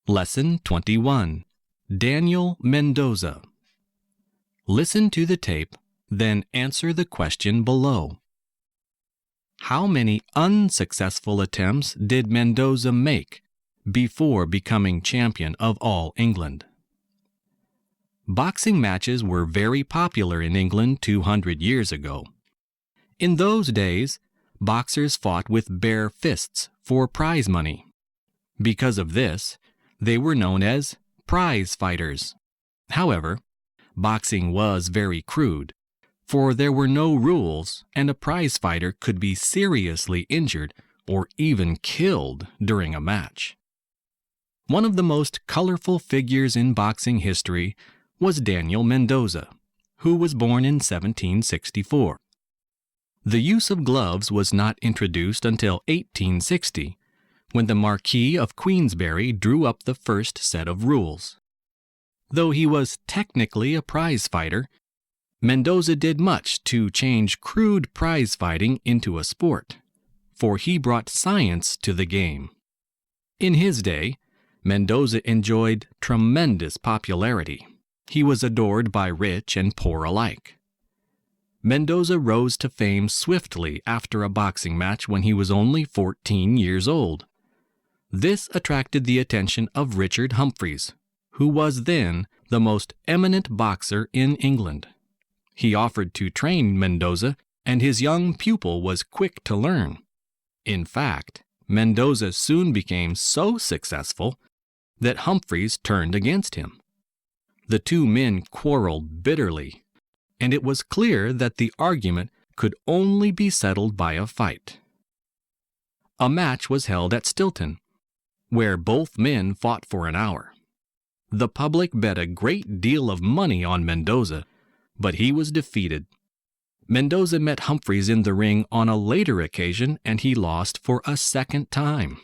Lesson 21. Daniel Mendoza. Listen to the tape, then answer the question below. How many unsuccessful attempts did Mendoza make before becoming champion of all England? Boxing matches were very popular in England 200 years ago. In those days, boxers fought with bare fists for prize money. Because of this, they were known as prize fighters. However, boxing was very crude, for there were no rules and a prize fighter could be seriously injured or even killed during a match. One of the most colorful figures in boxing history was Daniel Mendoza, who was born in 1764. The use of gloves was not introduced until 1860, when the Marquis of Queensberry drew up the first set of rules. Though he was technically a prize fighter, Mendoza did much to change crude prize fighting into a sport, for he brought science to the game. In his day, Mendoza enjoyed tremendous popularity. He was adored by rich and poor alike. Mendoza rose to fame swiftly after a boxing match when he was only 14 years old. This attracted the attention of Richard Humphreys, who was then the most eminent boxer in England. He offered to train Mendoza, and his young pupil was quick to learn. In fact, Mendoza soon became so successful that Humphreys turned against him. The two men quarreled bitterly, and it was clear that the argument could only be settled by a fight. A match was held at Stilton, where both men fought for an hour. The public bet a great deal of money on Mendoza, but he was defeated. Mendoza met Humphreys in the ring on a later occasion, and he lost for a second time.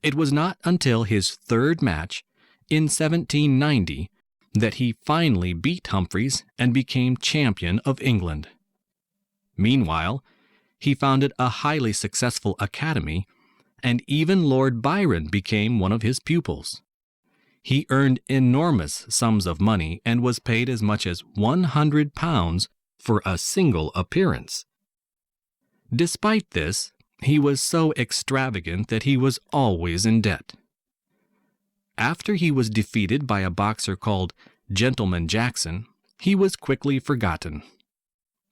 It was not until his third match, in 1790, that he finally beat Humphreys and became champion of England. Meanwhile, he founded a highly successful academy, and even Lord Byron became one of his pupils. He earned enormous sums of money and was paid as much as £100 for a single appearance. Despite this, he was so extravagant that he was always in debt. After he was defeated by a boxer called Gentleman Jackson, he was quickly forgotten.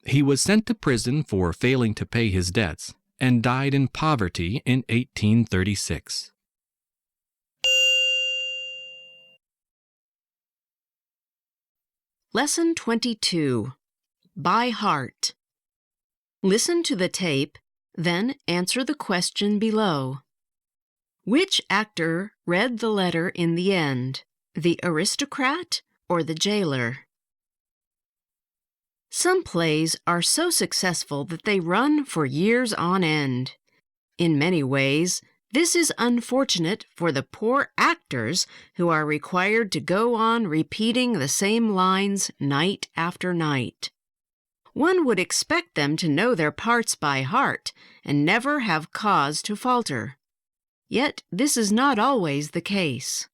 He was sent to prison for failing to pay his debts and died in poverty in 1836. Lesson 22. By heart. Listen to the tape, then answer the question below. Which actor read the letter in the end, the aristocrat or the jailer? Some plays are so successful that they run for years on end. In many ways, this is unfortunate for the poor actors who are required to go on repeating the same lines night after night. One would expect them to know their parts by heart and never have cause to falter. Yet this is not always the case.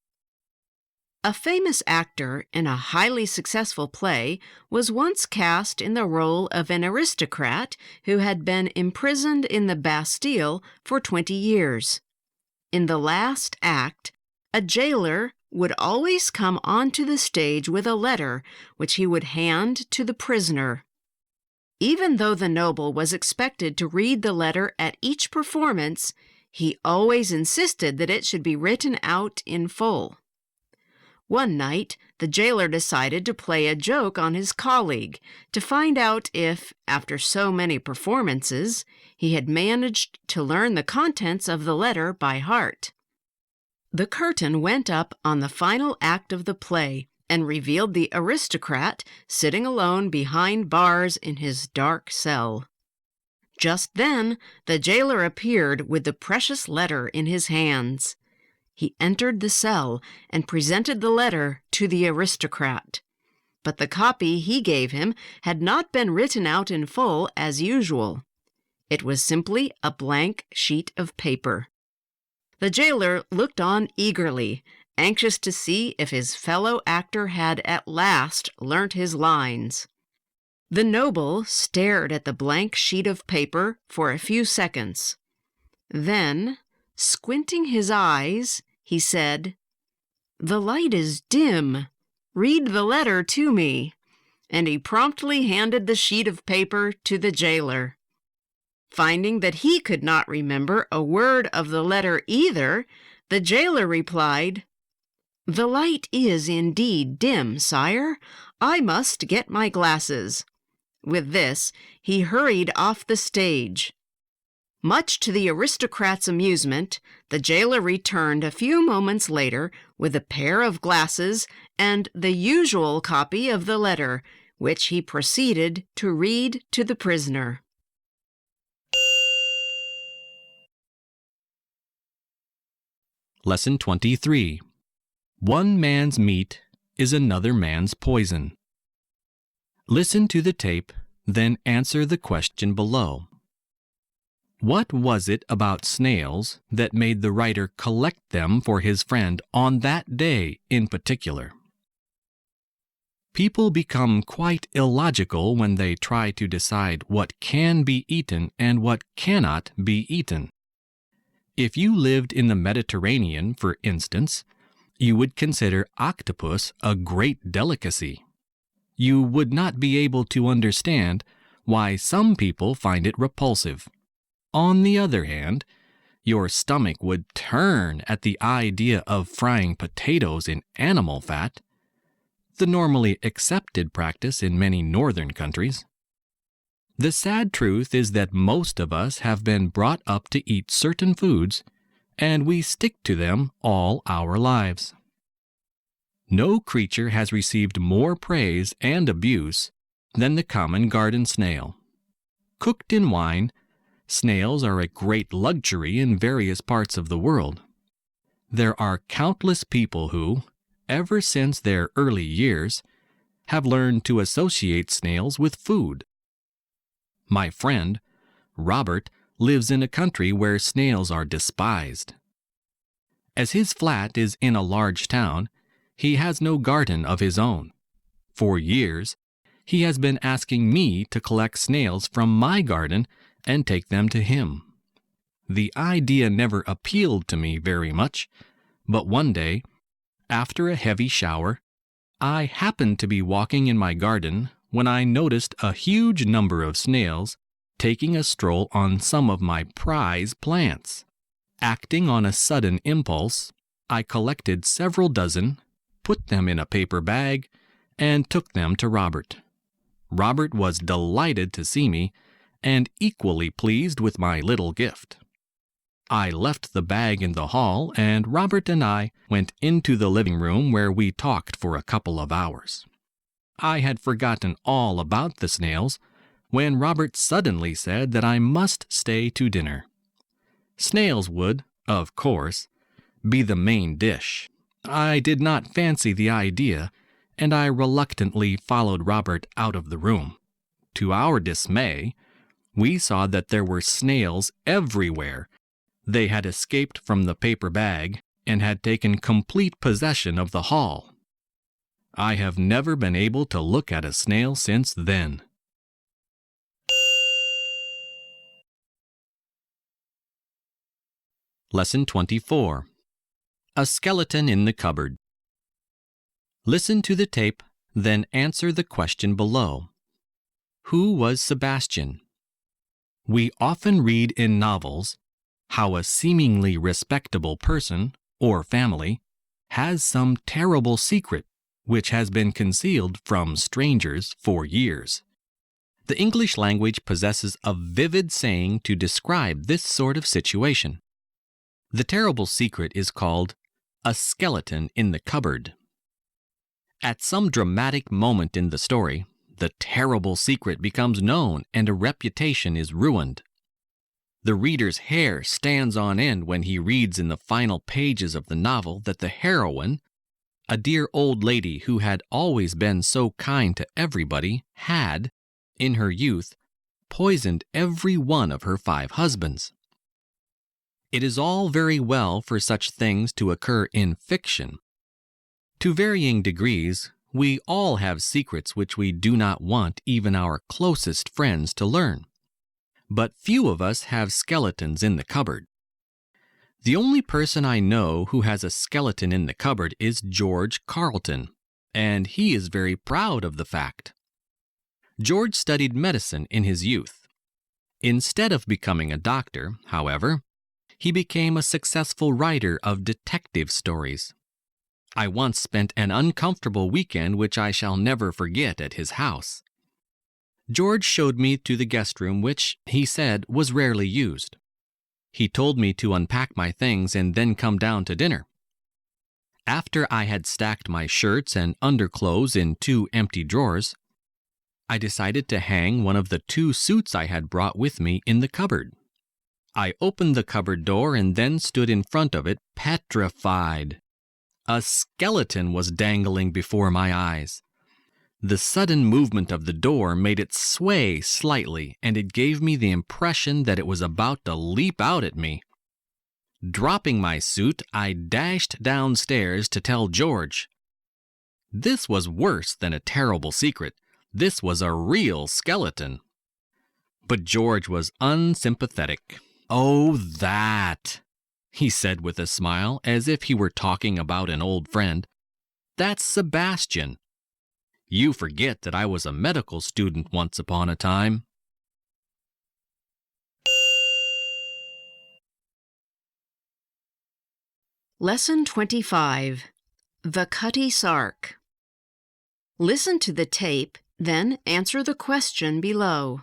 A famous actor in a highly successful play was once cast in the role of an aristocrat who had been imprisoned in the Bastille for 20 years. In the last act, a jailer would always come onto the stage with a letter which he would hand to the prisoner. Even though the noble was expected to read the letter at each performance, he always insisted that it should be written out in full. One night, the jailer decided to play a joke on his colleague to find out if, after so many performances, he had managed to learn the contents of the letter by heart. The curtain went up on the final act of the play and revealed the aristocrat sitting alone behind bars in his dark cell. Just then, the jailer appeared with the precious letter in his hands. He entered the cell and presented the letter to the aristocrat. But the copy he gave him had not been written out in full as usual. It was simply a blank sheet of paper. The jailer looked on eagerly, anxious to see if his fellow actor had at last learnt his lines. The noble stared at the blank sheet of paper for a few seconds. Then, squinting his eyes, he said, "The light is dim. Read the letter to me." And he promptly handed the sheet of paper to the jailer. Finding that he could not remember a word of the letter either, the jailer replied, "The light is indeed dim, sire. I must get my glasses." With this, he hurried off the stage. Much to the aristocrat's amusement, the jailer returned a few moments later with a pair of glasses and the usual copy of the letter, which he proceeded to read to the prisoner. Lesson 23. One man's meat is another man's poison. Listen to the tape, then answer the question below. What was it about snails that made the writer collect them for his friend on that day in particular? People become quite illogical when they try to decide what can be eaten and what cannot be eaten. If you lived in the Mediterranean, for instance, you would consider octopus a great delicacy. You would not be able to understand why some people find it repulsive. On the other hand, your stomach would turn at the idea of frying potatoes in animal fat, the normally accepted practice in many northern countries. The sad truth is that most of us have been brought up to eat certain foods, and we stick to them all our lives. No creature has received more praise and abuse than the common garden snail. Cooked in wine, snails are a great luxury in various parts of the world. There are countless people who, ever since their early years, have learned to associate snails with food. My friend, Robert, lives in a country where snails are despised. As his flat is in a large town, he has no garden of his own. For years, he has been asking me to collect snails from my garden and take them to him. The idea never appealed to me very much, but one day, after a heavy shower, I happened to be walking in my garden when I noticed a huge number of snails taking a stroll on some of my prize plants. Acting on a sudden impulse, I collected several dozen, put them in a paper bag, and took them to Robert. Robert was delighted to see me and equally pleased with my little gift. I left the bag in the hall, and Robert and I went into the living room where we talked for a couple of hours. I had forgotten all about the snails when Robert suddenly said that I must stay to dinner. Snails would, of course, be the main dish. I did not fancy the idea, and I reluctantly followed Robert out of the room. To our dismay, we saw that there were snails everywhere. They had escaped from the paper bag and had taken complete possession of the hall. I have never been able to look at a snail since then. Lesson 24. A skeleton in the cupboard. Listen to the tape, then answer the question below. Who was Sebastian? We often read in novels how a seemingly respectable person or family has some terrible secret which has been concealed from strangers for years. The English language possesses a vivid saying to describe this sort of situation. The terrible secret is called a skeleton in the cupboard. At some dramatic moment in the story, the terrible secret becomes known and a reputation is ruined. The reader's hair stands on end when he reads in the final pages of the novel that the heroine, a dear old lady who had always been so kind to everybody, had, in her youth, poisoned every one of her 5 husbands. It is all very well for such things to occur in fiction. To varying degrees, we all have secrets which we do not want even our closest friends to learn. But few of us have skeletons in the cupboard. The only person I know who has a skeleton in the cupboard is George Carleton, and he is very proud of the fact. George studied medicine in his youth. Instead of becoming a doctor, however, he became a successful writer of detective stories. I once spent an uncomfortable weekend which I shall never forget at his house. George showed me to the guest room, which, he said, was rarely used. He told me to unpack my things and then come down to dinner. After I had stacked my shirts and underclothes in 2 empty drawers, I decided to hang one of the 2 suits I had brought with me in the cupboard. I opened the cupboard door and then stood in front of it, petrified. A skeleton was dangling before my eyes. The sudden movement of the door made it sway slightly, and it gave me the impression that it was about to leap out at me. Dropping my suit, I dashed downstairs to tell George. This was worse than a terrible secret. This was a real skeleton. But George was unsympathetic. "Oh, that," he said with a smile, as if he were talking about an old friend. "That's Sebastian. You forget that I was a medical student once upon a time." Lesson 25. The Cutty Sark. Listen to the tape, then answer the question below.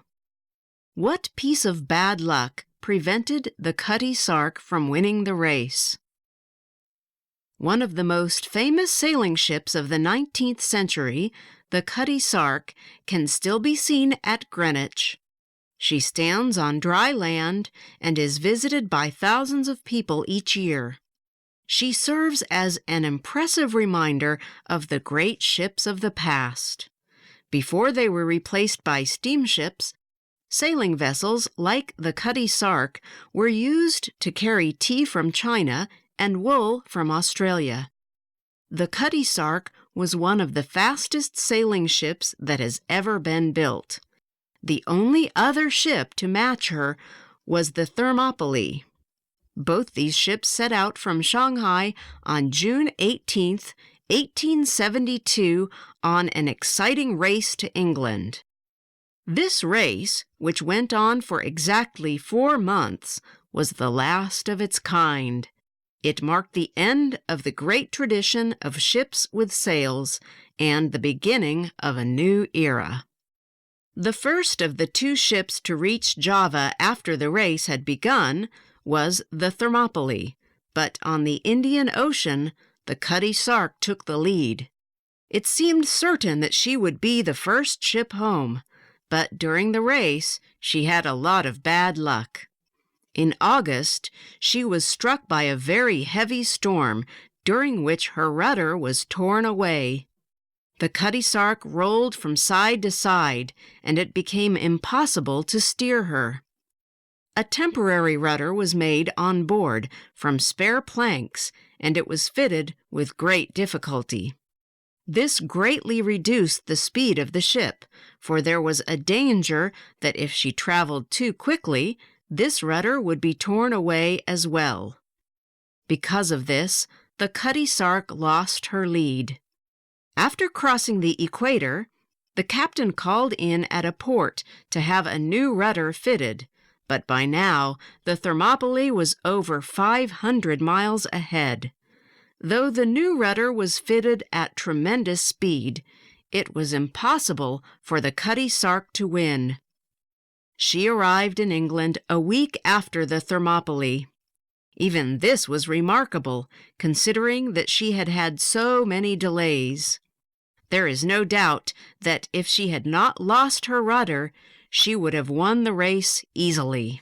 What piece of bad luck prevented the Cutty Sark from winning the race? One of the most famous sailing ships of the 19th century, the Cutty Sark, can still be seen at Greenwich. She stands on dry land and is visited by thousands of people each year. She serves as an impressive reminder of the great ships of the past. Before they were replaced by steamships, sailing vessels like the Cutty Sark were used to carry tea from China and wool from Australia. The Cutty Sark was one of the fastest sailing ships that has ever been built. The only other ship to match her was the Thermopylae. Both these ships set out from Shanghai on June 18, 1872, on an exciting race to England. This race, which went on for exactly 4 months, was the last of its kind. It marked the end of the great tradition of ships with sails and the beginning of a new era. The first of the 2 ships to reach Java after the race had begun was the Thermopylae, but on the Indian Ocean, the Cutty Sark took the lead. It seemed certain that she would be the first ship home, but during the race, she had a lot of bad luck. In August, she was struck by a very heavy storm, during which her rudder was torn away. The Cutty Sark rolled from side to side, and it became impossible to steer her. A temporary rudder was made on board from spare planks, and it was fitted with great difficulty. This greatly reduced the speed of the ship, for there was a danger that if she traveled too quickly, this rudder would be torn away as well. Because of this, the Cutty Sark lost her lead. After crossing the equator, the captain called in at a port to have a new rudder fitted, but by now the Thermopylae was over 500 miles ahead. Though the new rudder was fitted at tremendous speed, it was impossible for the Cutty Sark to win. She arrived in England a week after the Thermopylae. Even this was remarkable, considering that she had had so many delays. There is no doubt that if she had not lost her rudder, she would have won the race easily.